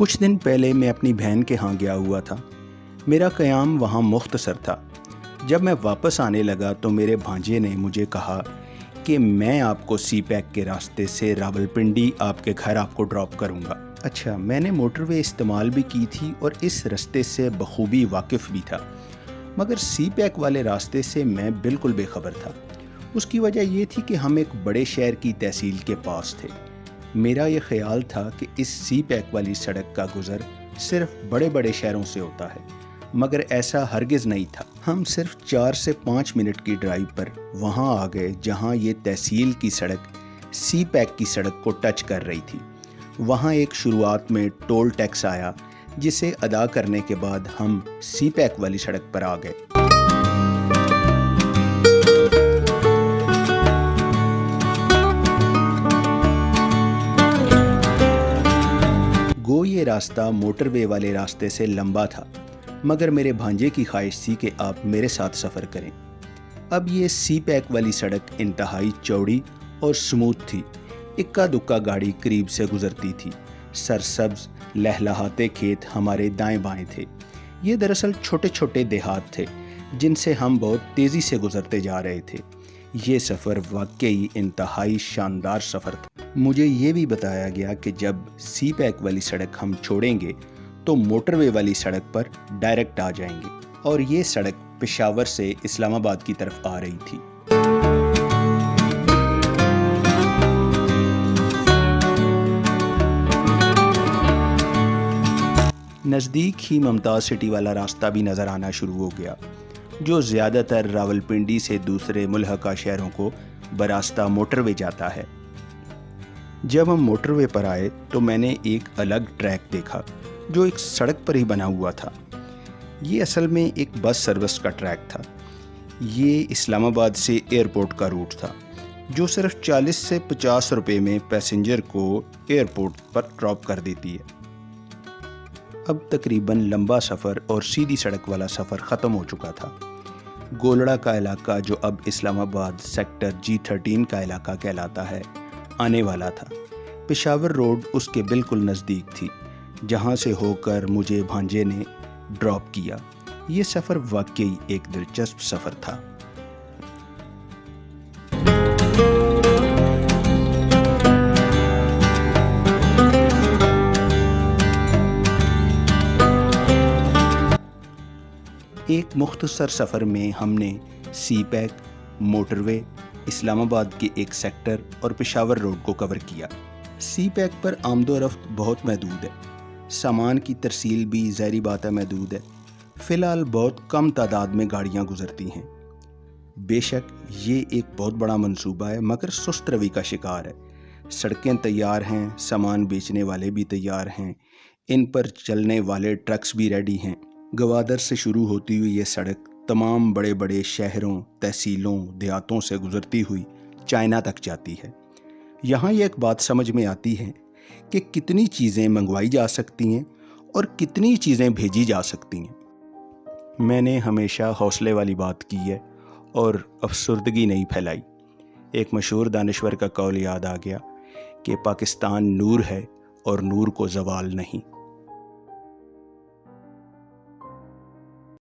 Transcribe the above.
کچھ دن پہلے میں اپنی بہن کے ہاں گیا ہوا تھا۔ میرا قیام وہاں مختصر تھا۔ جب میں واپس آنے لگا تو میرے بھانجے نے مجھے کہا کہ میں آپ کو سی پیک کے راستے سے راولپنڈی آپ کے گھر آپ کو ڈراپ کروں گا۔ اچھا، میں نے موٹر وے استعمال بھی کی تھی اور اس راستے سے بخوبی واقف بھی تھا، مگر سی پیک والے راستے سے میں بالکل بے خبر تھا۔ اس کی وجہ یہ تھی کہ ہم ایک بڑے شہر کی تحصیل کے پاس تھے۔ میرا یہ خیال تھا کہ اس سی پیک والی سڑک کا گزر صرف بڑے بڑے شہروں سے ہوتا ہے، مگر ایسا ہرگز نہیں تھا۔ ہم صرف 4 سے 5 منٹ کی ڈرائیو پر وہاں آ گئے جہاں یہ تحصیل کی سڑک سی پیک کی سڑک کو ٹچ کر رہی تھی۔ وہاں ایک شروعات میں ٹول ٹیکس آیا جسے ادا کرنے کے بعد ہم سی پیک والی سڑک پر آ گئے۔ یہ راستہ موٹر وے والے راستے سے لمبا تھا، مگر میرے بھانجے کی خواہش تھی کہ آپ میرے ساتھ سفر کریں۔ اب یہ سی پیک والی سڑک انتہائی چوڑی اور سموتھ تھی۔ اکا دکا گاڑی قریب سے گزرتی تھی۔ سرسبز لہلہاتے کھیت ہمارے دائیں بائیں تھے۔ یہ دراصل چھوٹے چھوٹے دیہات تھے جن سے ہم بہت تیزی سے گزرتے جا رہے تھے۔ یہ سفر واقعی انتہائی شاندار سفر تھا۔ مجھے یہ بھی بتایا گیا کہ جب سی پیک والی سڑک ہم چھوڑیں گے تو موٹر وے والی سڑک پر ڈائریکٹ آ جائیں گے، اور یہ سڑک پشاور سے اسلام آباد کی طرف آ رہی تھی۔ نزدیک ہی ممتاز سٹی والا راستہ بھی نظر آنا شروع ہو گیا، جو زیادہ تر راولپنڈی سے دوسرے ملحقہ شہروں کو براستہ موٹر وے جاتا ہے۔ جب ہم موٹر وے پر آئے تو میں نے ایک الگ ٹریک دیکھا جو ایک سڑک پر ہی بنا ہوا تھا۔ یہ اصل میں ایک بس سروس کا ٹریک تھا۔ یہ اسلام آباد سے ایئرپورٹ کا روٹ تھا، جو صرف 40 سے 50 روپے میں پیسنجر کو ایئرپورٹ پر ڈراپ کر دیتی ہے۔ اب تقریباً لمبا سفر اور سیدھی سڑک والا سفر ختم ہو چکا تھا۔ گولڑا کا علاقہ، جو اب اسلام آباد سیکٹر G13 کا علاقہ کہلاتا ہے، آنے والا تھا۔ پشاور روڈ اس کے بالکل نزدیک تھی، جہاں سے ہو کر مجھے بھانجے نے ڈراپ کیا۔ یہ سفر واقعی ایک دلچسپ سفر تھا۔ ایک مختصر سفر میں ہم نے سی پیک، موٹر وے، اسلام آباد کے ایک سیکٹر اور پشاور روڈ کو کور کیا۔ سی پیک پر آمد و رفت بہت محدود ہے، سامان کی ترسیل بھی ظاہری بات ہے محدود ہے۔ فی الحال بہت کم تعداد میں گاڑیاں گزرتی ہیں۔ بے شک یہ ایک بہت بڑا منصوبہ ہے، مگر سست روی کا شکار ہے۔ سڑکیں تیار ہیں، سامان بیچنے والے بھی تیار ہیں، ان پر چلنے والے ٹرکس بھی ریڈی ہیں۔ گوادر سے شروع ہوتی ہوئی یہ سڑک تمام بڑے بڑے شہروں، تحصیلوں، دیہاتوں سے گزرتی ہوئی چائنا تک جاتی ہے۔ یہاں یہ ایک بات سمجھ میں آتی ہے کہ کتنی چیزیں منگوائی جا سکتی ہیں اور کتنی چیزیں بھیجی جا سکتی ہیں۔ میں نے ہمیشہ حوصلے والی بات کی ہے اور افسردگی نہیں پھیلائی۔ ایک مشہور دانشور کا قول یاد آ گیا کہ پاکستان نور ہے اور نور کو زوال نہیں۔